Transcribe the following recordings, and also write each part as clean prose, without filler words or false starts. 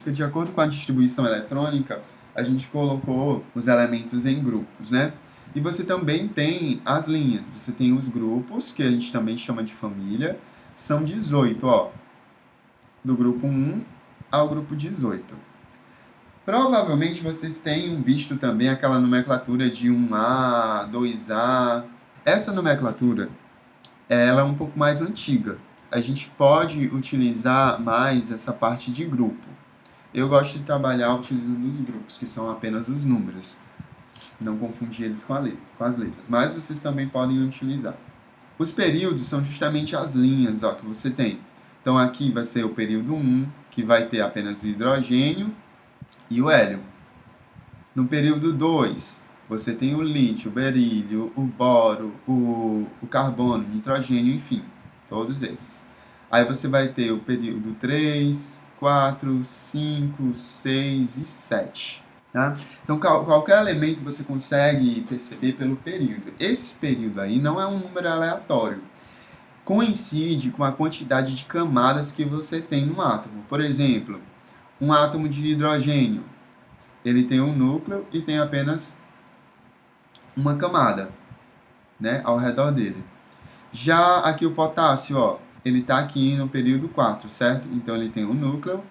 De acordo com a distribuição eletrônica, a gente colocou os elementos em grupos, né? E você também tem as linhas. Você tem os grupos, que a gente também chama de família. São 18, ó. Do grupo 1 ao grupo 18. Provavelmente vocês tenham visto também aquela nomenclatura de 1A, 2A. Essa nomenclatura, ela é um pouco mais antiga. A gente pode utilizar mais essa parte de grupo. Eu gosto de trabalhar utilizando os grupos, que são apenas os números. Não confundir eles com as letras. Mas vocês também podem utilizar. Os períodos são justamente as linhas, ó, que você tem. Então aqui vai ser o período 1, que vai ter apenas o hidrogênio e o hélio. No período 2, você tem o lítio, o berílio, o boro, o carbono, o nitrogênio, enfim, todos esses. Aí você vai ter o período 3, 4, 5, 6 e 7. Tá? Então, qualquer elemento você consegue perceber pelo período. Esse período aí não é um número aleatório. Coincide com a quantidade de camadas que você tem no átomo. Por exemplo, um átomo de hidrogênio, ele tem um núcleo e tem apenas uma camada, né, ao redor dele. Já aqui o potássio, ó, ele está aqui no período 4, certo? Então ele tem um núcleo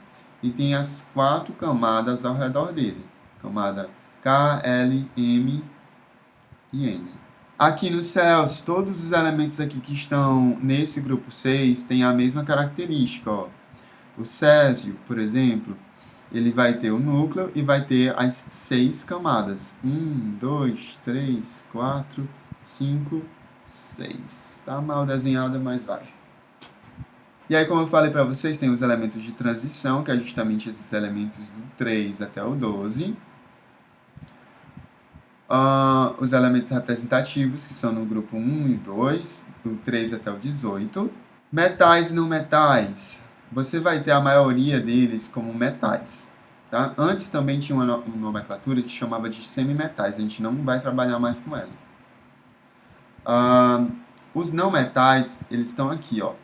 e tem as 4 camadas ao redor dele. Camada K, L, M e N. Aqui no Celsius, todos os elementos aqui que estão nesse grupo 6 têm a mesma característica, ó. O césio, por exemplo, ele vai ter o núcleo e vai ter as 6 camadas. 1, 2, 3, 4, 5, 6. Tá mal desenhada, mas vai. E aí, como eu falei para vocês, tem os elementos de transição, que é justamente esses elementos do 3 até o 12. Os elementos representativos, que são no grupo 1 e 2, do 3 até o 18. Metais e não metais. Você vai ter a maioria deles como metais. Tá? Antes também tinha uma nomenclatura que chamava de semimetais. A gente não vai trabalhar mais com elas. Os não metais, eles estão aqui, ó.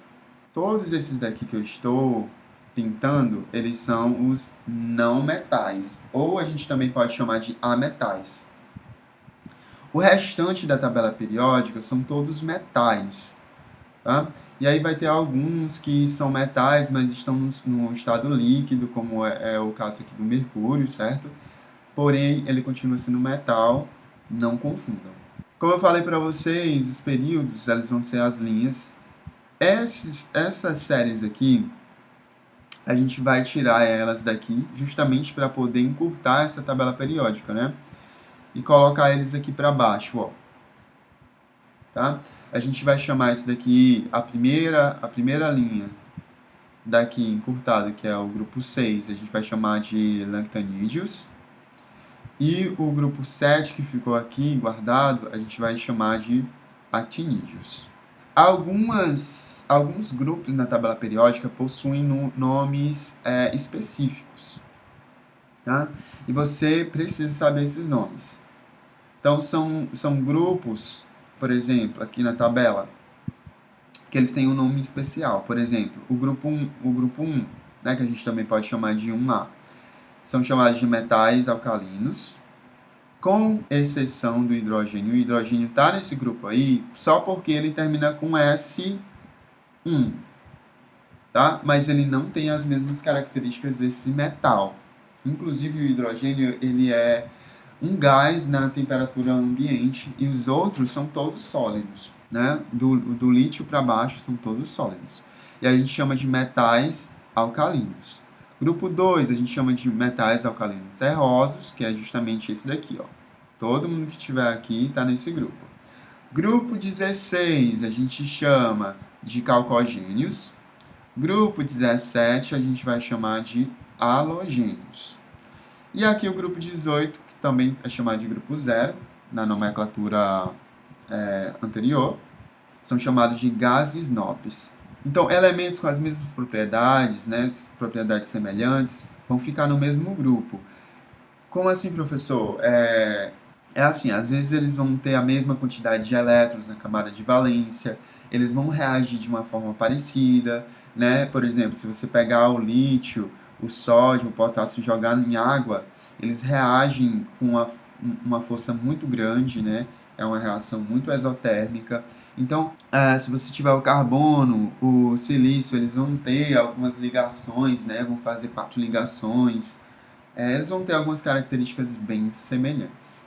Todos esses daqui que eu estou pintando, eles são os não metais. Ou a gente também pode chamar de ametais. O restante da tabela periódica são todos metais. Tá? E aí vai ter alguns que são metais, mas estão no estado líquido, como é o caso aqui do mercúrio, certo? Porém, ele continua sendo metal, não confundam. Como eu falei para vocês, os períodos, eles vão ser as linhas. Essas séries aqui, a gente vai tirar elas daqui, justamente para poder encurtar essa tabela periódica, né? E colocar eles aqui para baixo, ó. Tá? A gente vai chamar isso daqui, a primeira linha daqui encurtada, que é o grupo 6, a gente vai chamar de lactanídeos. E o grupo 7, que ficou aqui guardado, a gente vai chamar de actinídeos. Alguns grupos na tabela periódica possuem nomes específicos. Tá? E você precisa saber esses nomes. Então, são grupos, por exemplo, aqui na tabela, que eles têm um nome especial. Por exemplo, o grupo 1, né, que a gente também pode chamar de 1A, são chamados de metais alcalinos, com exceção do hidrogênio. O hidrogênio está nesse grupo aí só porque ele termina com S1, tá? Mas ele não tem as mesmas características desse metal. Inclusive, o hidrogênio ele é um gás na temperatura ambiente e os outros são todos sólidos, né? Do lítio para baixo são todos sólidos. E a gente chama de metais alcalinos. Grupo 2 a gente chama de metais alcalinos terrosos, que é justamente esse daqui, ó. Todo mundo que estiver aqui está nesse grupo. Grupo 16 a gente chama de calcogênios. Grupo 17 a gente vai chamar de halogênios. E aqui o grupo 18, que também é chamado de grupo 0, na nomenclatura anterior, são chamados de gases nobres. Então, elementos com as mesmas propriedades, né, propriedades semelhantes, vão ficar no mesmo grupo. Como assim, professor? É assim, às vezes eles vão ter a mesma quantidade de elétrons na camada de valência, eles vão reagir de uma forma parecida, né? Por exemplo, se você pegar o lítio, o sódio, o potássio jogado em água, eles reagem com uma força muito grande, né? É uma reação muito exotérmica. Então, se você tiver o carbono, o silício, eles vão ter algumas ligações, né? Vão fazer 4 ligações. Eles vão ter algumas características bem semelhantes.